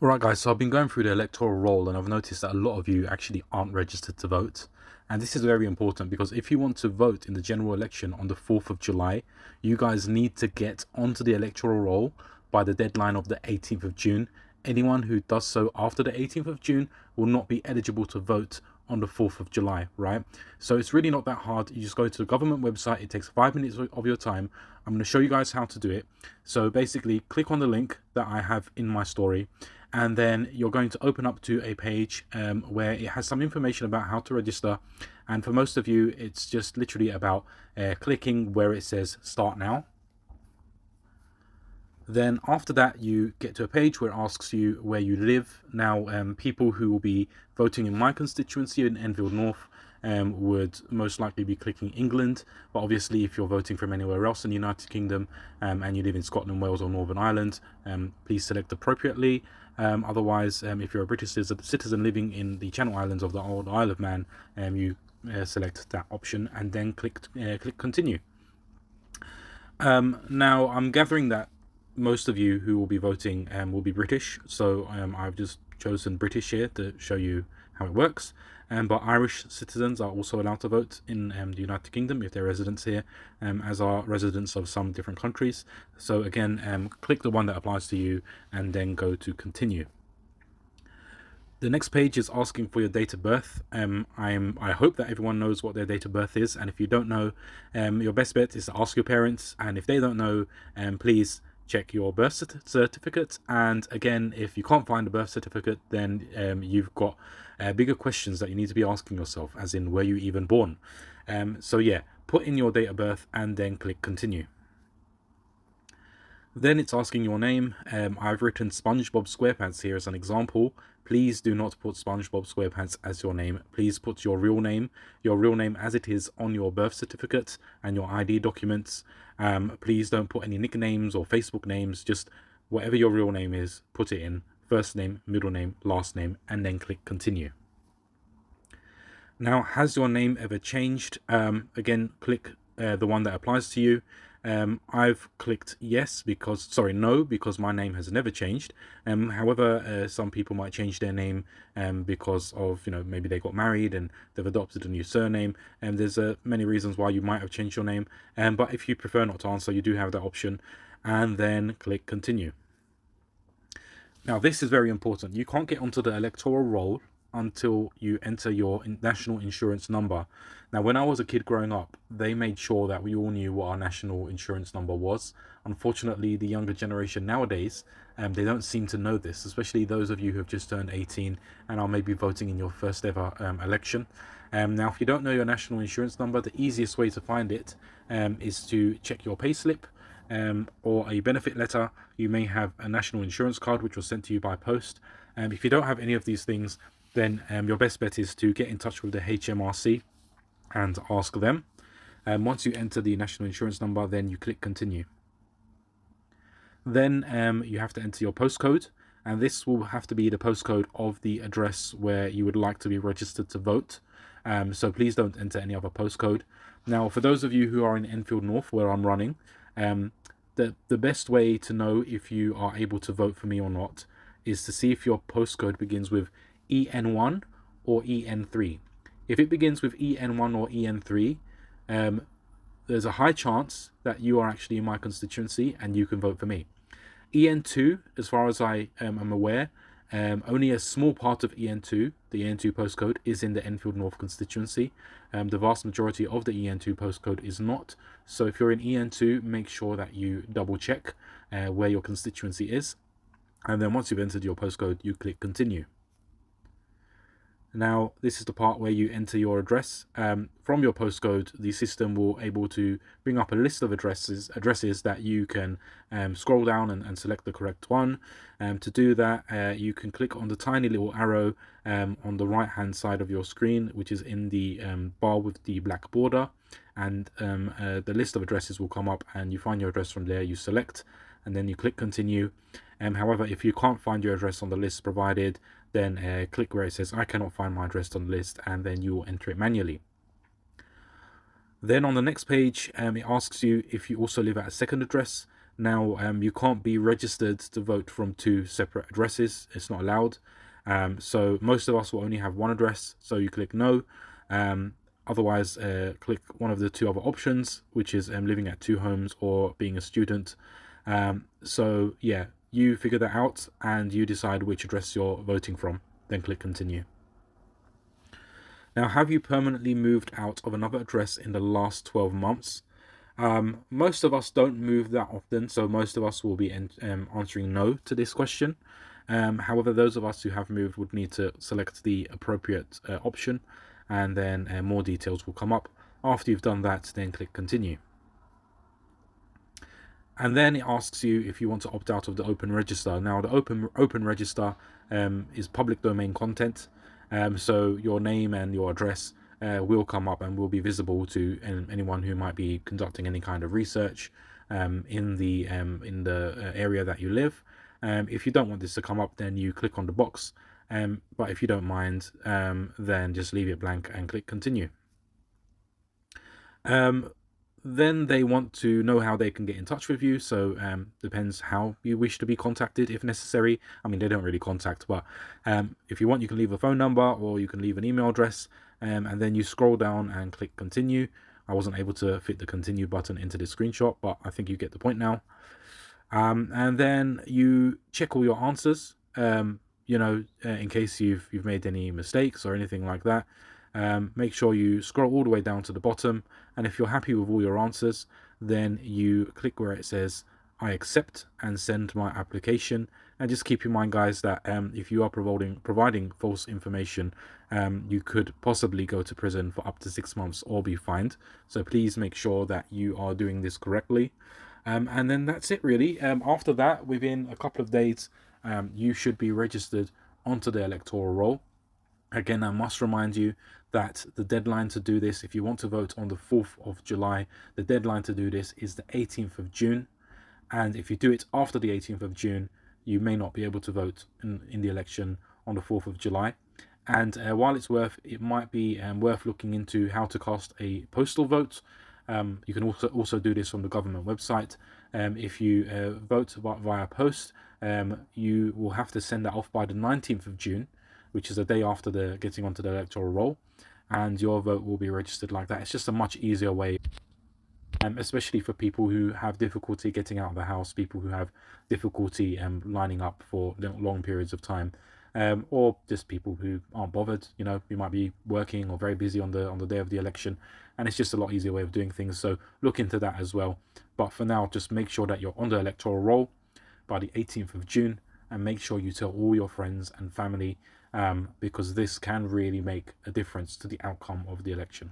Alright guys, so I've been going through the electoral roll and I've noticed that a lot of you actually aren't registered to vote. And this is very important because if you want to vote in the general election on the 4th of July, you guys need to get onto the electoral roll by the deadline of the 18th of June. Anyone who does so after the 18th of June will not be eligible to vote on the 4th of July, right? So it's really not that hard. You just go to the government website. It takes 5 minutes of your time. I'm going to show you guys how to do it. So basically click on the link that I have in my story, and then you're going to open up to a page where it has some information about how to register. And for most of you, it's just literally about clicking where it says start now. Then after that, you get to a page where it asks you where you live. Now, people who will be voting in my constituency in Enfield North would most likely be clicking England. But obviously, if you're voting from anywhere else in the United Kingdom and you live in Scotland, Wales or Northern Ireland, please select appropriately. Otherwise, if you're a British citizen living in the Channel Islands of the old Isle of Man, you select that option and then click continue. Now, I'm gathering that most of you who will be voting will be British, so I've just chosen British here to show you how it works. But Irish citizens are also allowed to vote in the United Kingdom if they're residents here, as are residents of some different countries. So again, click the one that applies to you and then go to continue. The next page is asking for your date of birth. I hope that everyone knows what their date of birth is, and if you don't know, your best bet is to ask your parents, and if they don't know, please check your birth certificate. And again, if you can't find a birth certificate, then you've got bigger questions that you need to be asking yourself, as in, were you even born? So yeah, put in your date of birth and then click continue. Then it's asking your name. I've written SpongeBob SquarePants here as an example. Please do not put SpongeBob SquarePants as your name. Please put your real name as it is on your birth certificate and your ID documents. Please don't put any nicknames or Facebook names. Just whatever your real name is, put it in. First name, middle name, last name, and then click continue. Now, has your name ever changed? Again, click the one that applies to you. I've clicked yes no, because my name has never changed. However, some people might change their name because of, maybe they got married and they've adopted a new surname, and there's many reasons why you might have changed your name. But if you prefer not to answer, you do have that option, and then click continue. Now, this is very important. You can't get onto the electoral roll until you enter your national insurance number. Now, when I was a kid growing up, they made sure that we all knew what our national insurance number was. Unfortunately, the younger generation nowadays, they don't seem to know this, especially those of you who have just turned 18 and are maybe voting in your first ever election. Now, if you don't know your national insurance number, the easiest way to find it is to check your payslip. Or a benefit letter. You may have a national insurance card which was sent to you by post. If you don't have any of these things, then your best bet is to get in touch with the HMRC and ask them. Once you enter the national insurance number, then you click continue. Then you have to enter your postcode, and this will have to be the postcode of the address where you would like to be registered to vote. So please don't enter any other postcode. Now, for those of you who are in Enfield North, where I'm running, the best way to know if you are able to vote for me or not is to see if your postcode begins with EN1 or EN3. If it begins with EN1 or EN3, there's a high chance that you are actually in my constituency and you can vote for me. EN2, as far as I am aware, only a small part of EN2, the EN2 postcode, is in the Enfield North constituency. The vast majority of the EN2 postcode is not. So if you're in EN2, make sure that you double check where your constituency is. And then once you've entered your postcode, you click continue. Now, this is the part where you enter your address. From your postcode, the system will able to bring up a list of addresses that you can scroll down and select the correct one. To do that, you can click on the tiny little arrow on the right hand side of your screen, which is in the bar with the black border, and the list of addresses will come up, and you find your address from there, you select, and then you click continue. However, if you can't find your address on the list provided, then click where it says I cannot find my address on the list, and then you will enter it manually. Then on the next page, it asks you if you also live at a second address. Now, you can't be registered to vote from two separate addresses. It's not allowed. So most of us will only have one address. So you click no. Otherwise, click one of the two other options, which is living at two homes or being a student. So yeah, you figure that out and you decide which address you're voting from. Then click continue. Now, have you permanently moved out of another address in the last 12 months? Most of us don't move that often, so most of us will be answering no to this question. However, those of us who have moved would need to select the appropriate option, and then more details will come up. After you've done that, then click continue. And then it asks you if you want to opt out of the open register. Now, the open register is public domain content, so your name and your address will come up and will be visible to anyone who might be conducting any kind of research in the area that you live. If you don't want this to come up, then you click on the box. But if you don't mind, then just leave it blank and click continue. Then they want to know how they can get in touch with you. So depends how you wish to be contacted if necessary. I mean, they don't really contact, but if you want, you can leave a phone number or you can leave an email address, and then you scroll down and click continue. I wasn't able to fit the continue button into this screenshot, but I think you get the point now. And then you check all your answers, in case you've made any mistakes or anything like that. Make sure you scroll all the way down to the bottom, and if you're happy with all your answers, then you click where it says I accept and send my application. And just keep in mind, guys, that if you are providing false information, you could possibly go to prison for up to 6 months or be fined. So please make sure that you are doing this correctly. And then that's it, really. After that, within a couple of days, you should be registered onto the electoral roll. Again, I must remind you that the deadline to do this, if you want to vote on the 4th of July, the deadline to do this is the 18th of June. And if you do it after the 18th of June, you may not be able to vote in the election on the 4th of July. And while it might be worth looking into how to cast a postal vote. You can also do this from the government website. If you vote via post, you will have to send that off by the 19th of June, which is a day after the getting onto the electoral roll, and your vote will be registered like that. It's just a much easier way, especially for people who have difficulty getting out of the house, people who have difficulty lining up for long periods of time, or just people who aren't bothered. You might be working or very busy on the day of the election, and it's just a lot easier way of doing things. So look into that as well. But for now, just make sure that you're on the electoral roll by the 18th of June, and make sure you tell all your friends and family, because this can really make a difference to the outcome of the election.